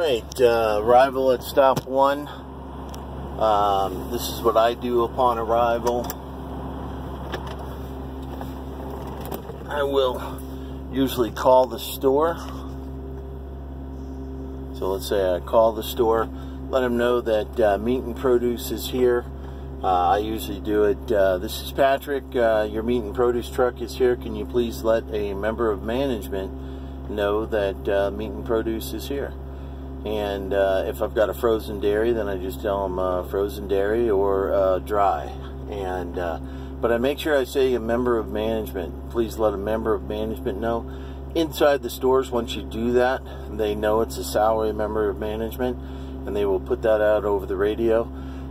Alright, arrival at stop 1. This is what I do upon arrival. I will usually call the store. So let's say I call the store, let them know that meat and produce is here. I usually do it, this is Patrick, your meat and produce truck is here. Can you please let a member of management know that meat and produce is here? And if I've got a frozen dairy, then I just tell them frozen dairy or dry. And but I make sure I say a member of management. Please let a member of management know. Inside the stores, once you do that, they know it's a salary member of management, and they will put that out over the radio.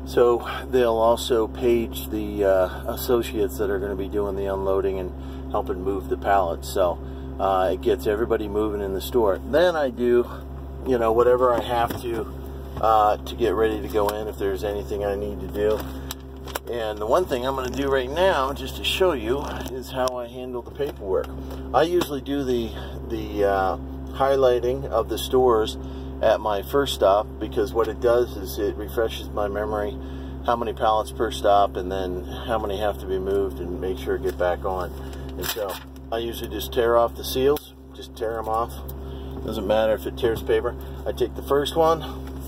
So they'll also page the associates that are going to be doing the unloading and helping move the pallets. So it gets everybody moving in the store. Then I do, you know, whatever I have to get ready to go in if there's anything I need to do. And the one thing I'm going to do right now, just to show you, is how I handle the paperwork. I usually do the highlighting of the stores at my first stop, because what it does is it refreshes my memory how many pallets per stop and then how many have to be moved and make sure to get back on. And so I usually just tear off the seals, just tear them off. Doesn't matter if it tears paper. I take the first one,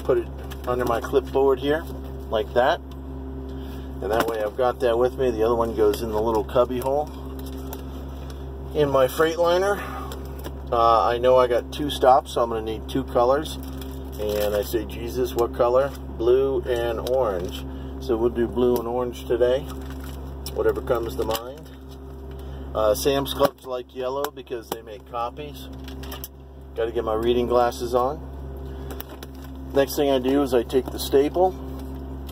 put it under my clipboard here, like that. And that way I've got that with me. The other one goes in the little cubby hole in my Freightliner. I know I got 2 stops, so I'm going to need 2 colors. And I say, Jesus, what color? Blue and orange. So we'll do blue and orange today, whatever comes to mind. Sam's Club's like yellow because they make copies. Got to get my reading glasses on. Next thing I do is I take the staple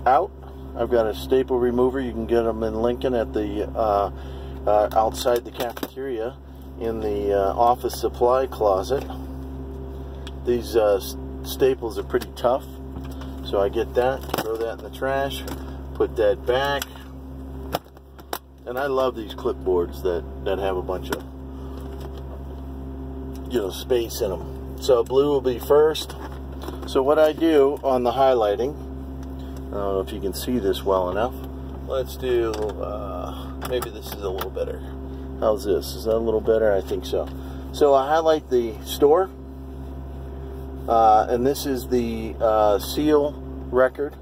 out. I've got a staple remover. You can get them in Lincoln at the outside the cafeteria in the office supply closet. These staples are pretty tough, so I get that, throw that in the trash, put that back. And I love these clipboards that have a bunch of, you know, space in them. So blue will be first. So what I do on the highlighting, I don't know if you can see this well enough. Let's do, maybe this is a little better. How's this? Is that a little better? I think so. So I highlight the store, and this is the seal record,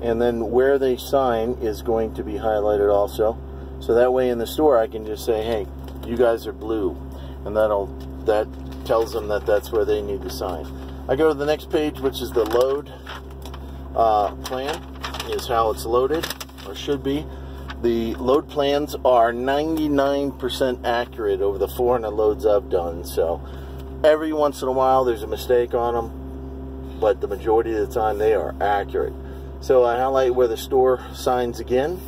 and then where they sign is going to be highlighted also. So that way in the store I can just say, hey, you guys are blue, and that tells them that that's where they need to sign. I go to the next page, which is the load plan, is how it's loaded, or should be. The load plans are 99% accurate over the 400 loads I've done. So every once in a while there's a mistake on them, but the majority of the time they are accurate. So I highlight where the store signs again.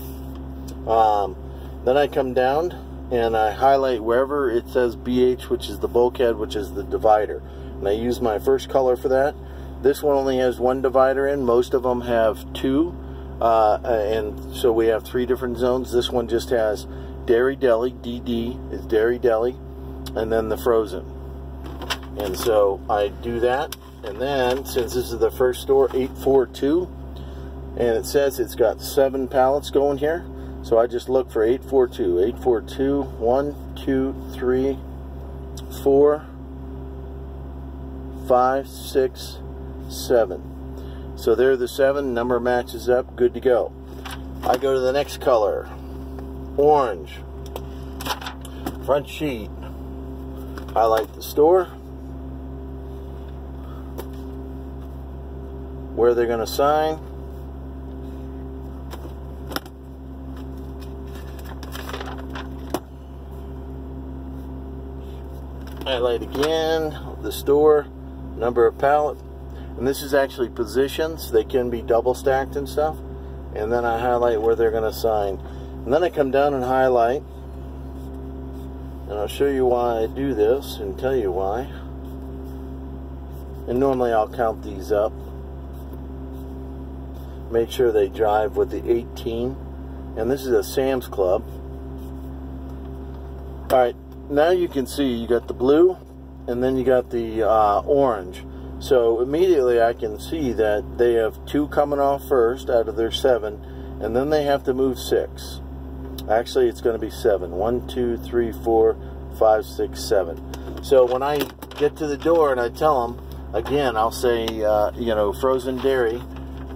Then I come down and I highlight wherever it says BH, which is the bulkhead, which is the divider. And I use my first color for that. This one only has 1 divider in. Most of them have 2. And so we have 3 different zones. This one just has Dairy Deli, DD is Dairy Deli, and then the frozen. And so I do that. And then, since this is the first store, 842, and it says it's got 7 pallets going here, so I just look for 842. 842, 1, 2, 3, 4, 5, 6, 7. So there are the 7, number matches up, good to go. I go to the next color, orange, front sheet, highlight the store, where they're going to sign, highlight again, the store, number of pallet. And this is actually positions. They can be double stacked and stuff. And then I highlight where they're going to sign. And then I come down and highlight. And I'll show you why I do this and tell you why. And normally I'll count these up. Make sure they jive with the 18. And this is a Sam's Club. Alright, now you can see you got the blue and then you got the orange. So immediately I can see that they have 2 coming off first out of their 7, and then they have to move 6. Actually, it's going to be 7. 1, 2, 3, 4, 5, 6, 7. So when I get to the door and I tell them, again, I'll say, you know, frozen dairy,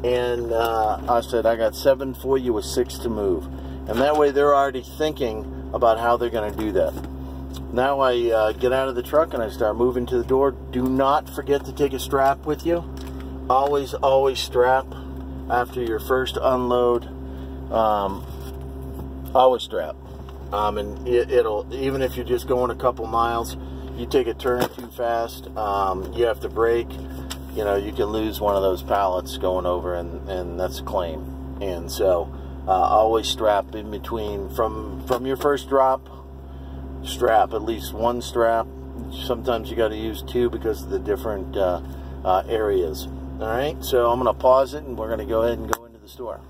and I said, I got 7 for you with 6 to move. And that way they're already thinking about how they're going to do that. Now I get out of the truck and I start moving to the door. Do not forget to take a strap with you. Always, always strap after your first unload. Always strap. And it'll, even if you're just going a couple miles, you take a turn too fast, you have to brake, you know, you can lose one of those pallets going over, and that's a claim. And so always strap in between, from your first drop, strap at least 1 strap. Sometimes you got to use 2 because of the different areas. All right, so I'm going to pause it and we're going to go ahead and go into the store.